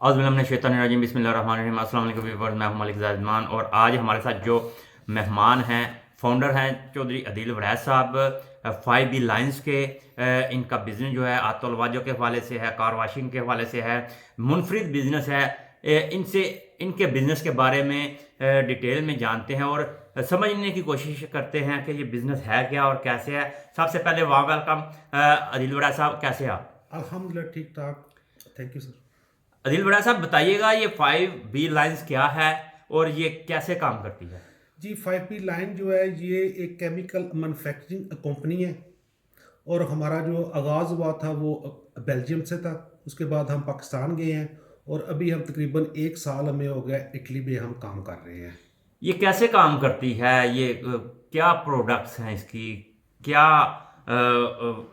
औज़ुबिल्लाहि बिस्मिल्लाहिर्रहमानिर्रहीम। अस्सलाम वालेकुम व्यूअर्स, मैं हूं मलिक ज़ाहिद और आज हमारे साथ जो मेहमान हैं, फाउंडर हैं चौधरी अदील वड़ैच साहब। 5B लाइन्स के इनका बिज़नेस जो है आतोलवाजों के हवाले से है, कार वाशिंग के हवाले से है, मुनफरिद बिज़नेस है। इनसे इनके बिज़नेस के बारे में डिटेल में जानते हैं और समझने की कोशिश करते हैं कि ये बिज़नेस है क्या और कैसे है। सबसे पहले वाह वेलकम अदील वड़ैच साहब, कैसे हैं आप? अल्हम्दुलिल्लाह ठीक ठाक। Thank you sir. अदिल बड़ा साहब बताइएगा, ये 5B लाइन्स क्या है और ये कैसे काम करती है? जी 5P लाइन जो है ये एक केमिकल मैन्युफैक्चरिंग कंपनी है। और हमारा जो आगाज़ हुआ था वो बेल्जियम से था। उसके बाद हम पाकिस्तान गए हैं और अभी हम तकरीबन 1 साल हमें हो गया इटली में हम काम कर रहे हैं। ये कैसे काम करती है? ये क्या प्रोडक्ट्स हैं इसकी? क्या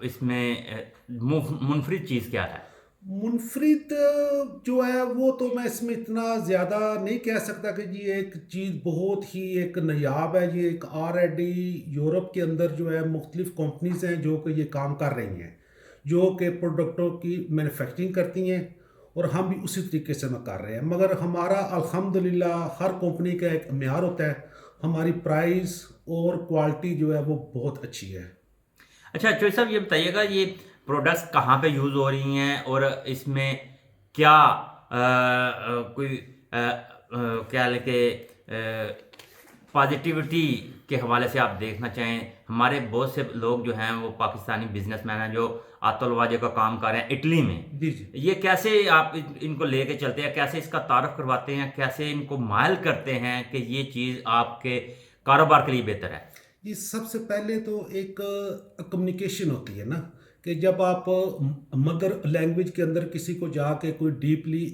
इसमें मुनफरिद चीज़ क्या है? मुनफरिद जो है वो तो मैं इसमें इतना ज़्यादा नहीं कह सकता कि जी एक चीज़ बहुत ही एक नायाब है। ये एक ऑलरेडी यूरोप के अंदर जो है मुख्तलिफ कंपनीज हैं जो कि ये काम कर रही हैं, जो कि प्रोडक्टों की मैन्युफैक्चरिंग करती हैं और हम भी उसी तरीके से मैं कर रहे हैं। मगर हमारा अल्हम्दुलिल्लाह हर कंपनी का एक मेयार होता है। हमारी प्राइस और क्वालिटी जो है वो बहुत अच्छी है। अच्छा चौधरी साहब, ये बताइएगा, ये प्रोडक्ट्स कहाँ पे यूज़ हो रही हैं और इसमें क्या कोई क्या लेके पॉजिटिविटी के हवाले से आप देखना चाहें? हमारे बहुत से लोग जो हैं वो पाकिस्तानी बिजनेसमैन हैं जो आतलवाजे का काम कर रहे हैं इटली में। जी जी। ये कैसे आप इनको लेके चलते हैं? कैसे इसका तारफ़ करवाते हैं? कैसे इनको माइल करते हैं कि ये चीज़ आपके कारोबार के लिए बेहतर है? जी, सबसे पहले तो एक कम्युनिकेशन होती है ना, कि जब आप मदर लैंग्वेज के अंदर किसी को जाके कोई डीपली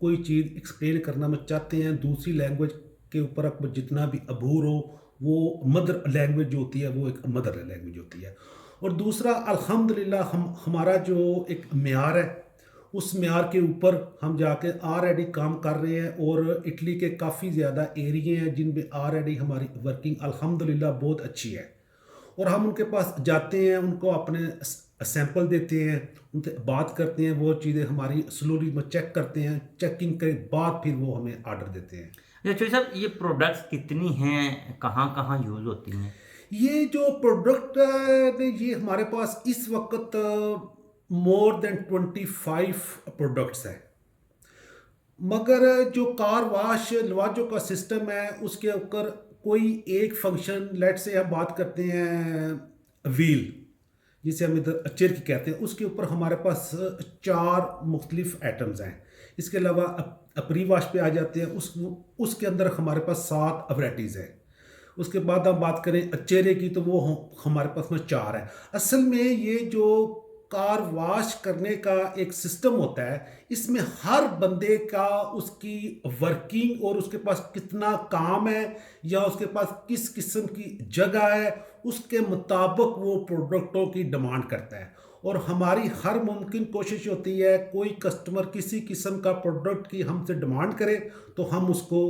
कोई चीज़ एक्सप्लेन करना में चाहते हैं दूसरी लैंग्वेज के ऊपर, आप जितना भी अबूर हो, वो मदर लैंग्वेज जो होती है वो एक मदर लैंग्वेज होती है। और दूसरा अल्हम्दुलिल्लाह हमारा जो एक मेयार है, उस मेयार के ऊपर हम जाके ऑलरेडी काम कर रहे हैं। और इटली के काफ़ी ज़्यादा एरिए हैं जिन पे ऑलरेडी हमारी वर्किंग अल्हम्दुलिल्लाह बहुत अच्छी है। और हम उनके पास जाते हैं, उनको अपने सैंपल देते हैं, उनसे बात करते हैं, वो चीज़ें हमारी स्लोली में चेक करते हैं, चेकिंग के बाद फिर वो हमें ऑर्डर देते हैं। अच्छा चौधरी साहब, ये प्रोडक्ट्स कितनी हैं? कहाँ-कहाँ यूज़ होती हैं? ये जो प्रोडक्ट ने ये हमारे पास इस वक्त मोर देन 25 प्रोडक्ट्स हैं। मगर जो कार वाश लवाजो का सिस्टम है उसके ऊपर कोई एक फंक्शन, लेट से हम बात करते हैं व्हील, जिसे हम इधर चेयर की कहते हैं, उसके ऊपर हमारे पास 4 मुख्तलिफ आइटम्स हैं। इसके अलावा प्री वाश पे आ जाते हैं, उसके अंदर हमारे पास 7 वैराइटीज़ हैं। उसके बाद हम बात करें चेहरे की तो वो हमारे पास में 4 है। असल में ये जो कार वॉश करने का एक सिस्टम होता है, इसमें हर बंदे का उसकी वर्किंग और उसके पास कितना काम है या उसके पास किस किस्म की जगह है, उसके मुताबिक वो प्रोडक्टों की डिमांड करता है। और हमारी हर मुमकिन कोशिश होती है कोई कस्टमर किसी किस्म का प्रोडक्ट की हमसे डिमांड करे तो हम उसको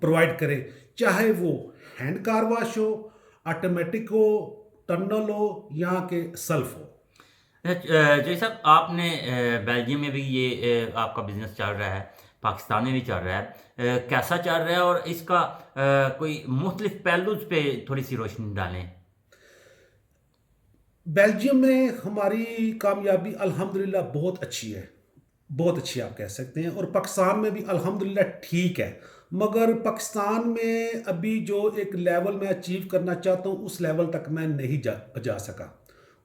प्रोवाइड करें, चाहे वो हैंड कार वॉश हो, ऑटोमेटिक हो, टर्नल हो या के सेल्फ हो। जय साहब, आपने बेल्जियम में भी ये आपका बिज़नेस चल रहा है, पाकिस्तान में भी चल रहा है। कैसा चल रहा है और इसका कोई मुख्तलिफ पहलूज़ पे थोड़ी-सी रोशनी डालें? बेल्जियम में हमारी कामयाबी अल्हम्दुलिल्लाह बहुत अच्छी है, बहुत अच्छी आप कह सकते हैं। और पाकिस्तान में भी अल्हम्दुलिल्लाह ठीक है। मगर पाकिस्तान में अभी जो एक लेवल मैं अचीव करना चाहता हूँ उस लेवल तक मैं नहीं जा सका।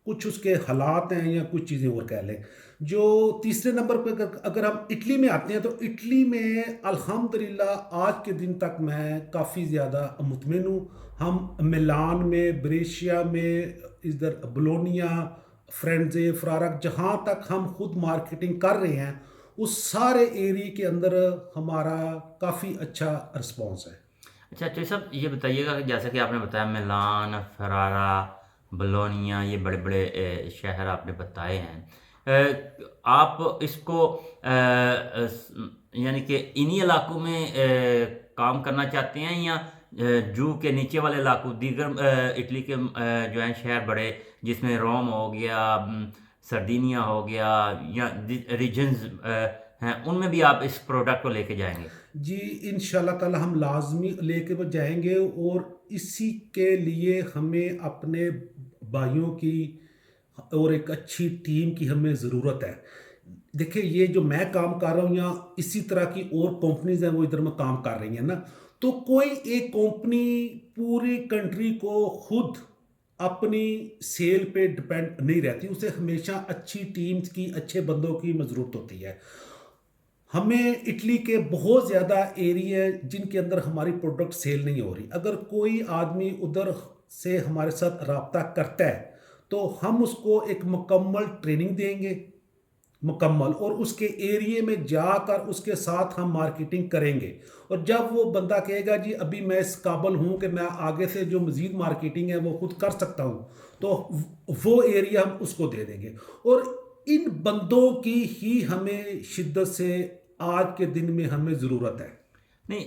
कुछ उसके हालात हैं या कुछ चीज़ें और कह लें। जो तीसरे नंबर पे अगर हम इटली में आते हैं तो इटली में अल्हम्दुलिल्लाह आज के दिन तक मैं काफ़ी ज़्यादा मुतमिन हूँ। हम मिलान में, ब्रेशिया में, इधर बोलोनिया, फ्रेंड्जे, फ्रारक, जहाँ तक हम खुद मार्केटिंग कर रहे हैं उस सारे एरिया के अंदर हमारा काफ़ी अच्छा रिस्पॉन्स है। अच्छा तो सब ये बताइएगा कि जैसा कि आपने बताया मिलान, फरारा, बोलोनिया, ये बड़े-बड़े शहर आपने बताए हैं। आप इसको यानी कि इन्हीं इलाकों में काम करना चाहते हैं या जू के नीचे वाले इलाकों दीगर इटली के जो हैं शहर बड़े, जिसमें रोम हो गया, सरदीनिया हो गया या रीजन्स हैं उनमें भी आप इस प्रोडक्ट को लेके जाएंगे? जी, इंशाल्लाह ताला हम लाज़मी लेके वो जाएँगे और इसी के लिए हमें अपने भाइयों की और एक अच्छी टीम की हमें ज़रूरत है। देखिए, ये जो मैं काम कर रहा हूँ या इसी तरह की और कंपनीज़ हैं वो इधर में काम कर रही हैं ना, तो कोई एक कंपनी पूरी कंट्री को खुद अपनी सेल पे डिपेंड नहीं रहती, उसे हमेशा अच्छी टीम्स की, अच्छे बंदों की ज़रूरत होती है। हमें इटली के बहुत ज़्यादा एरिया है जिनके अंदर हमारी प्रोडक्ट सेल नहीं हो रही। अगर कोई आदमी उधर से हमारे साथ रब्ता करता है, तो हम उसको एक मुकम्मल ट्रेनिंग देंगे, मुकम्मल, और उसके एरिया में जाकर उसके साथ हम मार्केटिंग करेंगे। और जब वो बंदा कहेगा जी अभी मैं इस काबिल हूँ कि मैं आगे से जो मज़ीद मार्केटिंग है वो खुद कर सकता हूँ, तो वो एरिया हम उसको दे देंगे। और इन बंदों की ही हमें शिद्दत से आज के दिन में हमें ज़रूरत है। नहीं,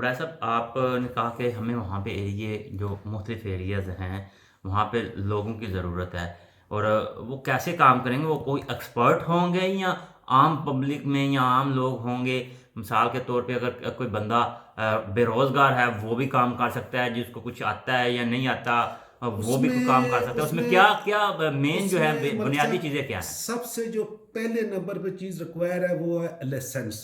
वैसे साहब आपने कहा कि हमें वहाँ पे एरिए जो मुख्तलिफ एरियाज़ हैं वहाँ पे लोगों की ज़रूरत है, और वो कैसे काम करेंगे? वो कोई एक्सपर्ट होंगे या आम पब्लिक में या आम लोग होंगे? मिसाल के तौर पे अगर कोई बंदा बेरोज़गार है वो भी काम कर सकता है, जिसको कुछ आता है या नहीं आता वो भी कोई काम कर उसमें सकता है। उसमें क्या उसमें क्या मेन जो है उसमें मलिक बुनियादी साहब, चीज़ें क्या हैं? सबसे जो पहले नंबर पे चीज़ रिक्वायर है वो है लाइसेंस।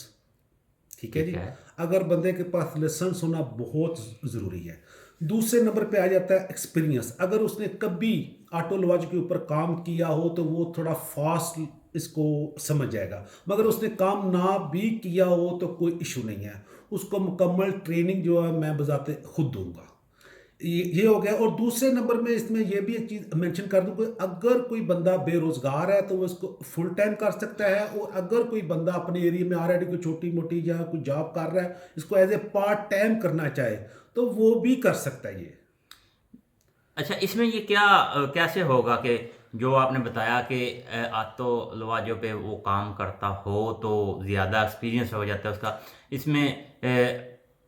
ठीक है ठीक जी। है। अगर बंदे के पास लाइसेंस होना बहुत ज़रूरी है। दूसरे नंबर पे आ जाता है एक्सपीरियंस। अगर उसने कभी ऑटो लॉज के ऊपर काम किया हो तो वो थोड़ा फास्ट इसको समझ जाएगा। मगर उसने काम ना भी किया हो तो कोई इशू नहीं है, उसको मुकम्मल ट्रेनिंग जो है मैं बजाते खुद दूंगा। ये हो गया। और दूसरे नंबर में इसमें ये भी एक चीज़ मेंशन कर दूं कि अगर कोई बंदा बेरोजगार है तो वो इसको फुल टाइम कर सकता है, और अगर कोई बंदा अपने एरिया में ऑलरेडी कोई छोटी मोटी या कोई जॉब कर रहा है, इसको एज ए पार्ट टाइम करना चाहे तो वो भी कर सकता है ये। अच्छा, इसमें ये क्या कैसे होगा कि जो आपने बताया कि आतो लवाजों पे वो काम करता हो तो ज़्यादा एक्सपीरियंस हो जाता है उसका। इसमें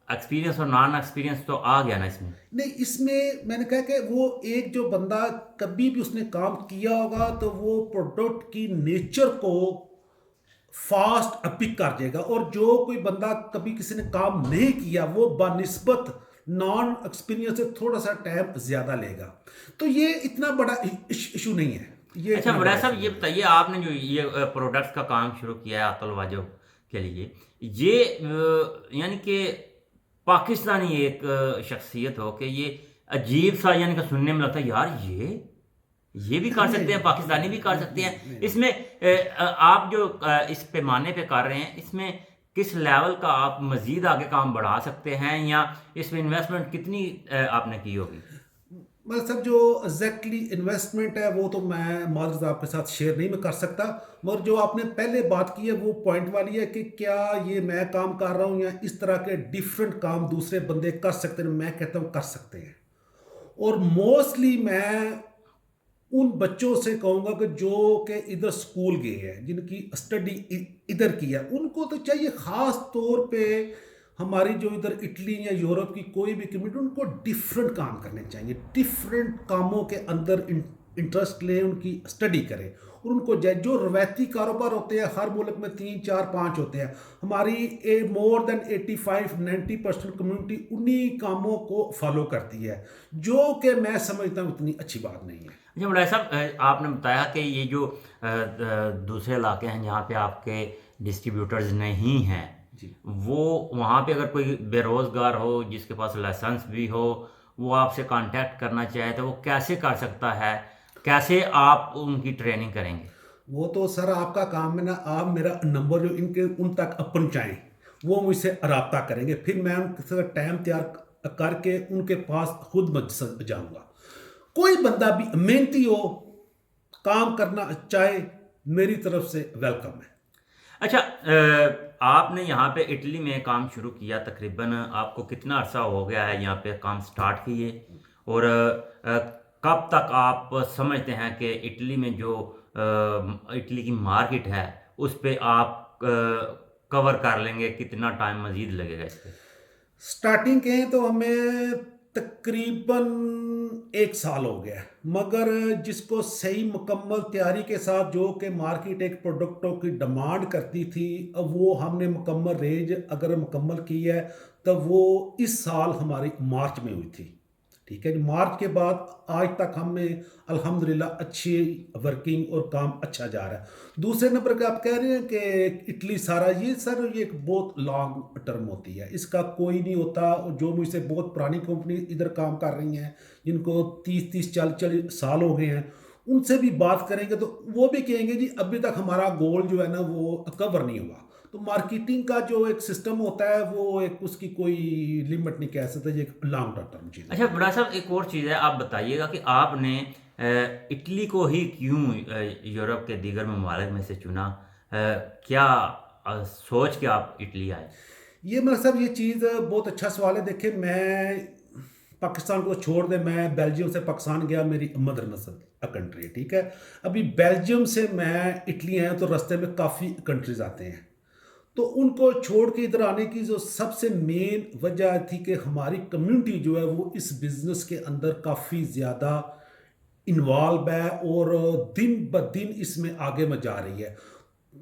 एक्सपीरियंस और नॉन एक्सपीरियंस तो आ गया ना इसमें? नहीं, इसमें मैंने कहा कि वो एक जो बंदा कभी भी उसने काम किया होगा तो वो प्रोडक्ट की नेचर को फास्ट पिक कर देगा, और जो कोई बंदा कभी किसी ने काम नहीं किया वो बानिस्बत नॉन एक्सपीरियंस से थोड़ा सा टाइम ज़्यादा लेगा। तो ये इतना बड़ा इशू नहीं है, ये अच्छा, इतना बड़ा मुराद इशू साहब ये नहीं है। बताइए, आपने जो ये प्रोडक्ट्स का काम शुरू किया है आतलवाजों के लिए, ये यानी कि पाकिस्तानी एक शख्सियत हो कि ये अजीब सा यानी कि सुनने में लगता है यार ये भी कर नहीं सकते हैं, नहीं पाकिस्तानी नहीं भी कर नहीं सकते नहीं हैं। नहीं नहीं। इसमें आप जो इस पैमाने पे कर रहे हैं, इसमें किस लेवल का आप मज़ीद आगे काम बढ़ा सकते हैं, या इसमें इन्वेस्टमेंट कितनी आपने की होगी? मतलब सब जो एग्जैक्टली इन्वेस्टमेंट है वो तो मैं माजरत आपके साथ शेयर नहीं मैं कर सकता। मगर जो आपने पहले बात की है वो पॉइंट वाली है कि क्या ये मैं काम कर रहा हूँ या इस तरह के डिफरेंट काम दूसरे बंदे कर सकते हैं, मैं कहता हूँ कर सकते हैं। और मोस्टली मैं उन बच्चों से कहूँगा कि जो कि इधर स्कूल गए हैं, जिनकी स्टडी इधर की है, उनको तो चाहिए ख़ास तौर पे हमारी जो इधर इटली या यूरोप की कोई भी कम्युनिटी, उनको डिफरेंट काम करने चाहिए, डिफरेंट कामों के अंदर इंटरेस्ट लें, उनकी स्टडी करें। और उनको जो रवायती कारोबार होते हैं हर मुल्क में 3 4 5 होते हैं, हमारी मोर देन 85 90% कम्युनिटी उन्हीं कामों को फॉलो करती है, जो कि मैं समझता हूँ इतनी अच्छी बात नहीं है। अच्छा मुराद साहब, आपने बताया कि ये जो दूसरे इलाके हैं जहाँ पे आपके डिस्ट्रीब्यूटर्स नहीं हैं, जी। वो वहाँ पे अगर कोई बेरोज़गार हो जिसके पास लाइसेंस भी हो, वो आपसे कांटेक्ट करना चाहे तो वो कैसे कर सकता है? कैसे आप उनकी ट्रेनिंग करेंगे? वो तो सर आपका काम है ना, आप मेरा नंबर जो इनके उन तक पहुँचाएं, वो मुझसे रब्ता करेंगे, फिर मैं उनके साथ टाइम तैयार करके उनके पास खुद जाऊंगा। कोई बंदा भी मेहनती हो, काम करना चाहे, मेरी तरफ से वेलकम है। अच्छा, आपने यहाँ पे इटली में काम शुरू किया, तकरीबन आपको कितना अरसा हो गया है यहाँ पे काम स्टार्ट किए? और कब तक आप समझते हैं कि इटली में जो इटली की मार्केट है उस पे आप कवर कर लेंगे? कितना टाइम मज़ीद लगेगा इस पे? स्टार्टिंग कहें तो हमें तकरीबन 1 साल हो गया है, मगर जिसको सही मुकम्मल तैयारी के साथ जो कि मार्केट एक प्रोडक्टों की डिमांड करती थी, अब वो हमने मुकम्मल रेंज अगर मुकम्मल की है, तब वो इस साल हमारी मार्च में हुई थी। ठीक है जी, मार्च के बाद आज तक हमें अल्हम्दुलिल्लाह अच्छी वर्किंग और काम अच्छा जा रहा है। दूसरे नंबर पे आप कह रहे हैं कि इटली सारा ये सर ये एक बहुत लॉन्ग टर्म होती है, इसका कोई नहीं होता। और जो मुझसे बहुत पुरानी कंपनी इधर काम कर रही हैं, जिनको 30-30 40-40 साल हो गए हैं, उनसे भी बात करेंगे तो वो भी कहेंगे जी अभी तक हमारा गोल जो है ना वो कवर नहीं हुआ। तो मार्केटिंग का जो एक सिस्टम होता है वो एक उसकी कोई लिमिट नहीं कह सकते, ये एक लॉन्ग टर्म चीज़ अच्छा होती है। बड़ा साहब, एक और चीज़ है, आप बताइएगा कि आपने इटली को ही क्यों यूरोप के दीगर ममालिक में से चुना? क्या सोच के आप इटली आए? ये मतलब साहब ये चीज़ बहुत अच्छा सवाल है। देखिए मैं पाकिस्तान को छोड़ दे, मैं बेल्जियम से पाकिस्तान गया, मेरी मदर नस्ल कंट्री है, ठीक है। अभी बेल्जियम से मैं इटली आया तो रास्ते में काफ़ी कंट्रीज आते हैं, तो उनको छोड़ के इधर आने की जो सबसे मेन वजह थी कि हमारी कम्युनिटी जो है वो इस बिज़नेस के अंदर काफ़ी ज़्यादा इन्वॉल्व है और दिन ब दिन इसमें आगे में जा रही है।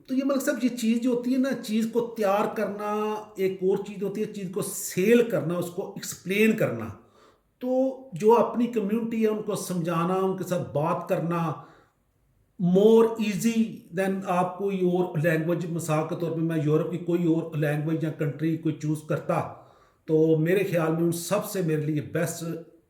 तो ये मतलब सब ये चीज़ जो होती है ना, चीज़ को तैयार करना एक और चीज़ होती है, चीज़ को सेल करना, उसको एक्सप्लेन करना। तो जो अपनी कम्युनिटी है उनको समझाना, उनके साथ बात करना मोर इजी देन आप कोई और लैंग्वेज, मिसाल के तौर पे मैं यूरोप की कोई और लैंग्वेज या कंट्री कोई चूज़ करता, तो मेरे ख्याल में उन सबसे मेरे लिए बेस्ट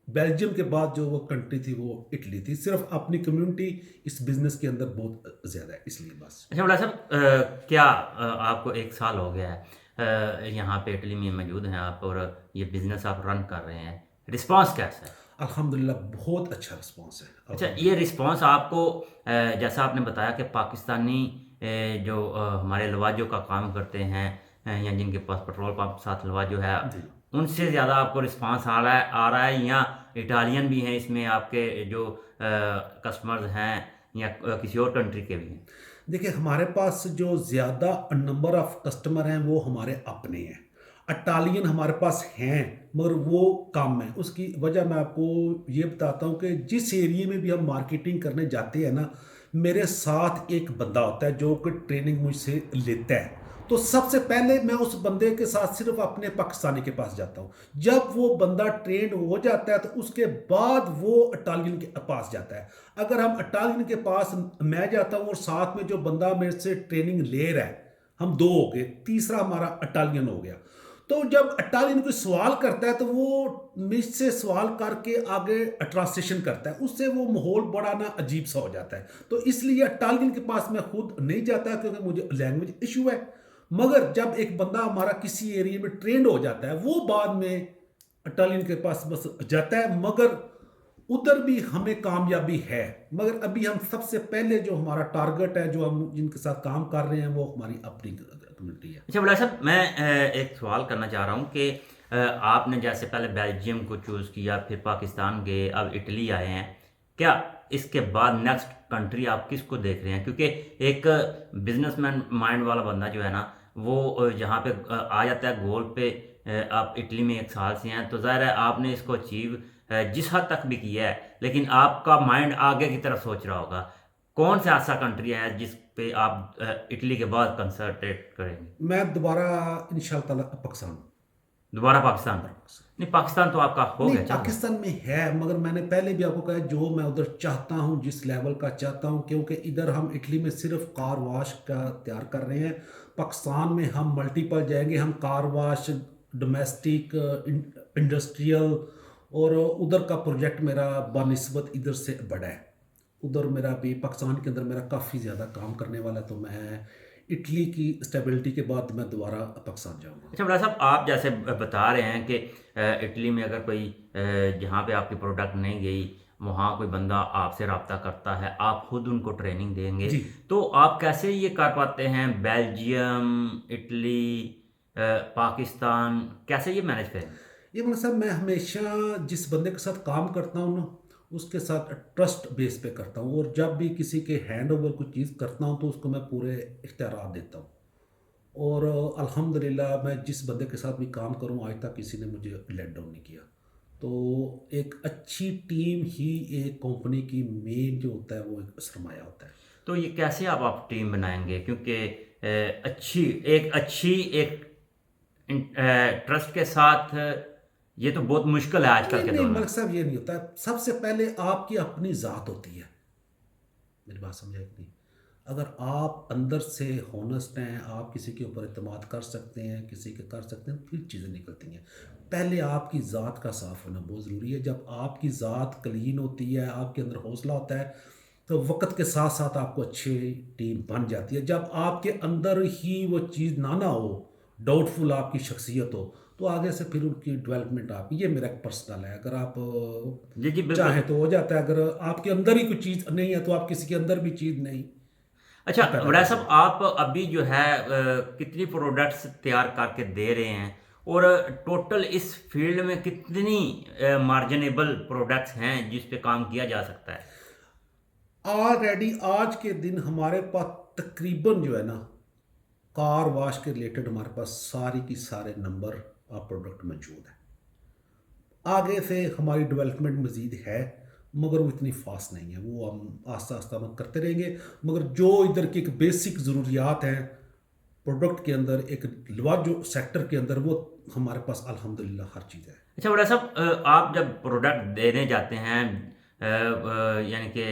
बेल्जियम के बाद जो वो कंट्री थी वो इटली थी। सिर्फ अपनी कम्युनिटी इस बिजनेस के अंदर बहुत ज़्यादा है, इसलिए बस। अच्छा बड़ा साहब, क्या आपको 1 साल हो गया है यहाँ पे इटली में मौजूद हैं आप और ये बिज़नेस आप रन कर रहे हैं, रिस्पॉन्स कैसा है? अल्हम्दुलिल्लाह बहुत अच्छा रिस्पॉन्स है अच्छा, ये अल्हम्दुलिल्लाह। रिस्पॉन्स आपको जैसा आपने बताया कि पाकिस्तानी जो हमारे लवाजों का काम करते हैं या जिनके पास पेट्रोल पंप साथ लवाजो है, जी। उनसे ज़्यादा आपको रिस्पॉन्स आ रहा है या इटालियन भी हैं इसमें आपके जो कस्टमर्स हैं या किसी और कंट्री के भी हैं? देखिए हमारे पास जो ज़्यादा नंबर ऑफ कस्टमर हैं वो हमारे अपने हैं। इटालियन हमारे पास हैं मगर वो कम है। उसकी वजह मैं आपको ये बताता हूँ कि जिस एरिया में भी हम मार्केटिंग करने जाते हैं ना, मेरे साथ एक बंदा होता है जो कि ट्रेनिंग मुझसे लेता है। तो सबसे पहले मैं उस बंदे के साथ सिर्फ अपने पाकिस्तानी के पास जाता हूँ। जब वो बंदा ट्रेंड हो जाता है तो उसके बाद वो इटालियन के पास जाता है। अगर हम इटालियन के पास मैं जाता हूँ और साथ में जो बंदा मेरे से ट्रेनिंग ले रहा है, हम दो हो गए, तीसरा हमारा इटालियन हो गया। तो जब इटालियन कोई सवाल करता है तो वो मुझसे सवाल करके आगे ट्रांसलेशन करता है, उससे वो माहौल बड़ा ना अजीब सा हो जाता है। तो इसलिए इटालियन के पास मैं खुद नहीं जाता क्योंकि मुझे लैंग्वेज इशू है। मगर जब एक बंदा हमारा किसी एरिया में ट्रेंड हो जाता है वो बाद में इटालियन के पास बस जाता है, मगर उधर भी हमें कामयाबी है। मगर अभी हम सबसे पहले जो हमारा टारगेट है, जो हम जिनके साथ काम कर रहे हैं, वो हमारी अपनी कम्युनिटी है। अच्छा बड़ा साहब, मैं एक सवाल करना चाह रहा हूँ कि आपने जैसे पहले बेल्जियम को चूज़ किया, फिर पाकिस्तान गए, अब इटली आए हैं। क्या इसके बाद नेक्स्ट कंट्री आप किसको देख रहे हैं? क्योंकि एक बिजनेसमैन माइंड वाला बंदा जो है ना, वो जहाँ पे आ जाता है गोल पे, आप इटली में 1 साल से हैं, तो ज़ाहिर है आपने इसको अचीव जिस हद तक भी किया है, लेकिन आपका माइंड आगे की तरफ सोच रहा होगा। कौन सा ऐसा कंट्री है जिस पे आप इटली के बाद कंसंट्रेट करेंगे? मैं दोबारा इंशाल्लाह ताला पाकिस्तान। दोबारा पाकिस्तान? नहीं, पाकिस्तान तो आपका हो नहीं गया, चल गया। पाकिस्तान में है, मगर मैंने पहले भी आपको कहा जो मैं उधर चाहता हूँ, जिस लेवल का चाहता हूँ, क्योंकि इधर हम इटली में सिर्फ कार वाश का तैयार कर रहे हैं। पाकिस्तान में हम मल्टीपल जाएंगे, हम कार वाश, डोमेस्टिक, इंडस्ट्रियल, और उधर का प्रोजेक्ट मेरा बानिस्बत इधर से बड़ा है। उधर मेरा भी पाकिस्तान के अंदर मेरा काफ़ी ज़्यादा काम करने वाला है, तो मैं इटली की स्टेबिलिटी के बाद मैं दोबारा पाकिस्तान जाऊँगा। अच्छा बड़ा साहब, आप जैसे बता रहे हैं कि इटली में अगर कोई जहाँ पे आपकी प्रोडक्ट नहीं गई, वहाँ कोई बंदा आपसे रब्ता करता है, आप खुद उनको ट्रेनिंग देंगे, जी। तो आप कैसे ये कर पाते हैं बेल्जियम, इटली, पाकिस्तान, कैसे ये मैनेज करेंगे? ये मतलब साहब मैं हमेशा जिस बंदे के साथ काम करता हूँ ना, उसके साथ ट्रस्ट बेस पे करता हूँ, और जब भी किसी के हैंड ओवर कोई चीज़ करता हूँ तो उसको मैं पूरे इख्तियार देता हूँ। और अल्हम्दुलिल्लाह मैं जिस बंदे के साथ भी काम करूँ आज तक किसी ने मुझे लेट डाउन नहीं किया। तो एक अच्छी टीम ही एक कंपनी की मेन जो होता है वो एक सरमाया होता है। तो ये कैसे आप टीम बनाएंगे, क्योंकि अच्छी एक ट्रस्ट के साथ ये तो बहुत मुश्किल है आजकल नहीं के नहीं दौर में। मलिक साहब, ये नहीं होता है। सबसे पहले आपकी अपनी ज़ात होती है। मेरी बात समझा कि नहीं? अगर आप अंदर से हॉनेस्ट हैं, आप किसी के ऊपर एतमाद कर सकते हैं, किसी के कर सकते हैं, फिर चीज़ें निकलती हैं। पहले आपकी ज़ात का साफ़ होना बहुत ज़रूरी है। जब आपकी ज़ात क्लीन होती है, आपके अंदर हौसला होता है, तो वक्त के साथ साथ आपको अच्छी टीम बन जाती है। जब आपके अंदर ही वो चीज़ ना हो, डाउटफुल आपकी शख्सियत हो, तो आगे से फिर उनकी डेवलपमेंट आप, ये मेरा पर्सनल है। अगर आप जी जी बिल्कुल। चाहें तो हो जाता है, अगर आपके अंदर ही कोई चीज़ नहीं है तो आप किसी के अंदर भी चीज़ नहीं अच्छा पैदा कर वड़ा साहब, सकते। आप अभी जो है कितनी प्रोडक्ट्स तैयार करके दे रहे हैं, और टोटल इस फील्ड में कितनी मार्जिनेबल प्रोडक्ट्स हैं जिस पे काम किया जा सकता है? ऑलरेडी आज के दिन हमारे पास तकरीबन जो है ना, कार वाश के रिलेटेड हमारे पास सारी की सारे नंबर ऑफ प्रोडक्ट मौजूद है। आगे से हमारी डेवलपमेंट मज़ीद है, मगर वो इतनी फास्ट नहीं है। वो हम आस्ता आस्ता हम करते रहेंगे। मगर जो इधर की एक बेसिक ज़रूरियात हैं प्रोडक्ट के अंदर, एक जो सेक्टर के अंदर, वो हमारे पास अल्हम्दुलिल्लाह हर चीज़ है। अच्छा बड़ा साहब, आप जब प्रोडक्ट देने जाते हैं यानी कि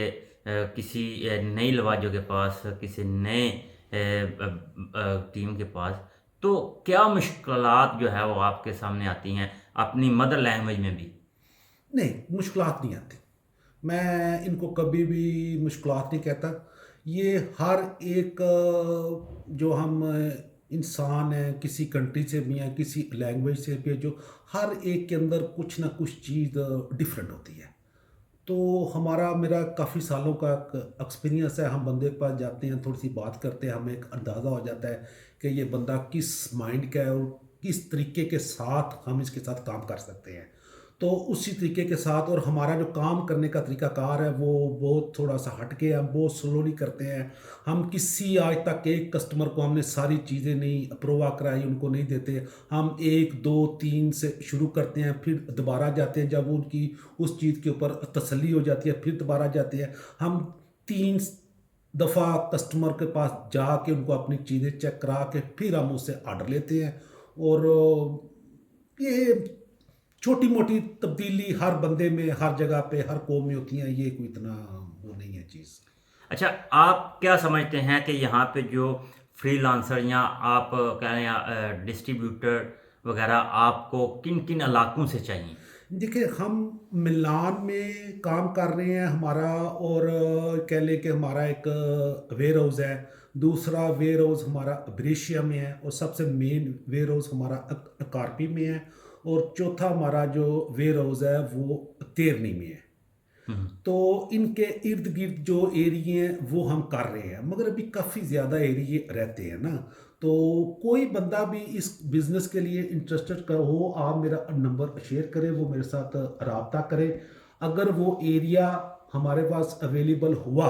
किसी नई लवाजों के पास, किसी नए टीम के पास, तो क्या मुश्किलात जो है वो आपके सामने आती हैं अपनी मदर लैंग्वेज में भी? नहीं, मुश्किलात नहीं आती। मैं इनको कभी भी मुश्किलात नहीं कहता। ये हर एक जो हम इंसान हैं, किसी कंट्री से भी हैं, किसी लैंग्वेज से भी है, जो हर एक के अंदर कुछ ना कुछ चीज़ डिफरेंट होती है। तो हमारा मेरा काफ़ी सालों का एक्सपीरियंस है। हम बंदे के पास जाते हैं, थोड़ी सी बात करते हैं, हमें एक अंदाज़ा हो जाता है कि ये बंदा किस माइंड का है और किस तरीके के साथ हम इसके साथ काम कर सकते हैं। तो उसी तरीके के साथ, और हमारा जो काम करने का तरीक़ाकार है वो बहुत थोड़ा सा हट के, हम बहुत स्लोली करते हैं। हम किसी आज तक एक कस्टमर को हमने सारी चीज़ें नहीं अप्रूवा कराई, उनको नहीं देते। हम 1 2 3 से शुरू करते हैं, फिर दोबारा जाते हैं। जब उनकी उस चीज़ के ऊपर तसल्ली हो जाती है, फिर दोबारा जाते हैं। हम 3 दफ़ा कस्टमर के पास जाके उनको अपनी चीज़ें चेक करा के फिर हम उससे ऑर्डर लेते हैं। और ये छोटी मोटी तब्दीली हर बंदे में, हर जगह पे, हर कौम में होती हैं। ये कोई इतना वो नहीं है चीज़। अच्छा, आप क्या समझते हैं कि यहाँ पे जो फ्रीलांसर या आप कह रहे हैं डिस्ट्रीब्यूटर वगैरह आपको किन किन इलाकों से चाहिए? देखिए, हम मिलान में काम कर रहे हैं हमारा, और कह लें कि हमारा एक वेयर हाउस है। दूसरा वेयर हाउस हमारा ब्रेशिया में है, और सबसे मेन वेयर हाउस हमारा अकारपी में है। और चौथा हमारा जो वेयर हाउस है वो तेरनी में है। हम्म। तो इनके इर्द गिर्द जो एरिए हैं वो हम कर रहे हैं, मगर अभी काफ़ी ज़्यादा एरिए रहते हैं ना। तो कोई बंदा भी इस बिज़नेस के लिए इंटरेस्टेड का हो, आप मेरा नंबर शेयर करें, वो मेरे साथ रब्ता करें। अगर वो एरिया हमारे पास अवेलेबल हुआ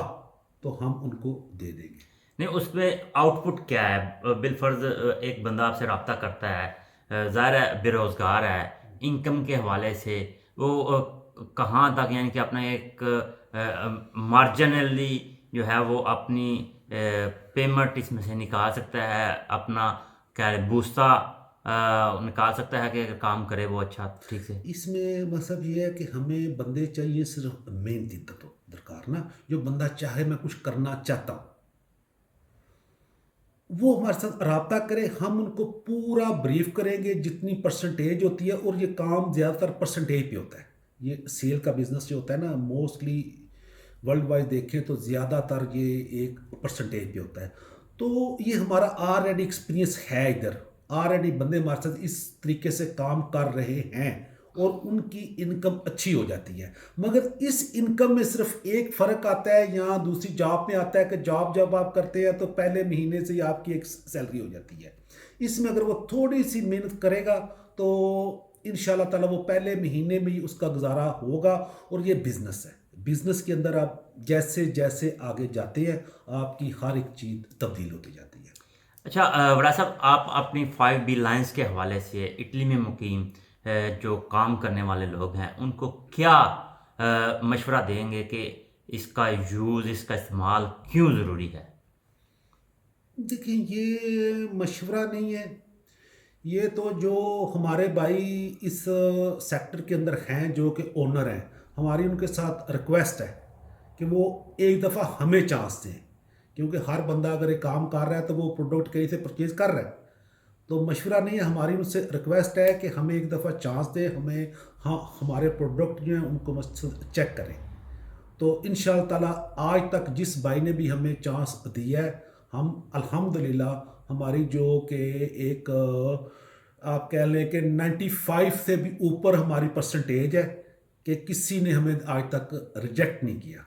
तो हम उनको दे देंगे। नहीं, उसमें आउटपुट क्या है? बिलफर्ज एक बंदा आपसे रब्ता करता है, ज़ाहिर है बेरोज़गार है, इनकम के हवाले से वो कहाँ तक यानी कि अपना एक मार्जिनली जो है वो अपनी पेमेंट इसमें से निकाल सकता है, अपना क्या बूस्ता निकाल सकता है कि अगर काम करे वो अच्छा ठीक से। इसमें मतलब ये है कि हमें बंदे चाहिए सिर्फ मेहनती तो दरकार ना। जो बंदा चाहे मैं कुछ करना चाहता हूँ, वो हमारे साथ रब्ता करे, हम उनको पूरा ब्रीफ करेंगे जितनी परसेंटेज होती है। और ये काम ज़्यादातर परसेंटेज पे होता है। ये सेल का बिज़नेस जो होता है ना, मोस्टली वर्ल्ड वाइड देखें तो ज़्यादातर ये एक परसेंटेज पे होता है। तो ये हमारा ऑलरेडी एक्सपीरियंस है इधर। ऑलरेडी बंदे हमारे साथ इस तरीके से काम कर रहे हैं, और उनकी इनकम अच्छी हो जाती है। मगर इस इनकम में सिर्फ एक फ़र्क आता है, यहाँ दूसरी जॉब में आता है कि जॉब जब आप करते हैं तो पहले महीने से ही आपकी एक सैलरी हो जाती है। इसमें अगर वो थोड़ी सी मेहनत करेगा तो इंशाल्लाह ताला वो पहले महीने में ही उसका गुजारा होगा। और ये बिज़नेस है। बिज़नेस के अंदर आप जैसे जैसे आगे जाते हैं, आपकी हर एक चीज़ तब्दील होती जाती है। अच्छा, बड़ा साहब, आप अपनी 5B लाइन्स के हवाले से इटली में मुकीम जो काम करने वाले लोग हैं उनको क्या मशवरा देंगे कि इसका यूज़, इसका इस्तेमाल क्यों ज़रूरी है? देखिए, ये मशवरा नहीं है। ये तो जो हमारे भाई इस सेक्टर के अंदर हैं, जो कि ओनर हैं, हमारी उनके साथ रिक्वेस्ट है कि वो एक दफ़ा हमें चांस दें, क्योंकि हर बंदा अगर एक काम कर रहा है तो वो प्रोडक्ट कहीं से परचेज़ कर रहा है। तो मशवरा नहीं है, हमारी उनसे रिक्वेस्ट है कि हमें एक दफ़ा चांस दें, हमें, हाँ, हमारे प्रोडक्ट जो हैं उनको मस्त चेक करें। तो इंशाअल्लाह ताला आज तक जिस भाई ने भी हमें चांस दिया है, हम अल्हम्दुलिल्लाह, हमारी जो कि एक आप कह लें कि 95 से भी ऊपर हमारी परसेंटेज है कि किसी ने हमें आज तक रिजेक्ट नहीं किया।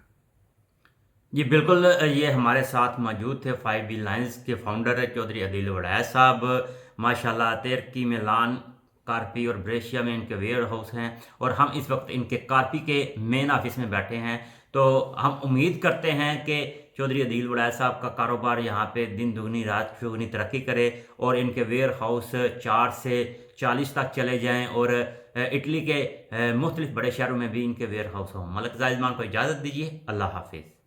जी बिल्कुल, ये हमारे साथ मौजूद थे 5B लाइन्स के फाउंडर चौधरी अदील वड़ैच साहब। माशाल्लाह तेरकी में लान, कार्पी और ब्रेशिया में इनके वेयर हाउस हैं और हम इस वक्त इनके कार्पी के मेन ऑफिस में बैठे हैं। तो हम उम्मीद करते हैं कि चौधरी अदील वड़ैच साहब का कारोबार यहाँ पे दिन दुगनी रात चौगुनी तरक्की करे और इनके वेयर हाउस 4 से 40 तक चले जाएँ और इटली के मुख्तलिफ बड़े शहरों में भी इनके वेयर हाउस हों। मलिक ज़ाहिद मान को इजाज़त दीजिए। अल्लाह हाफिज़।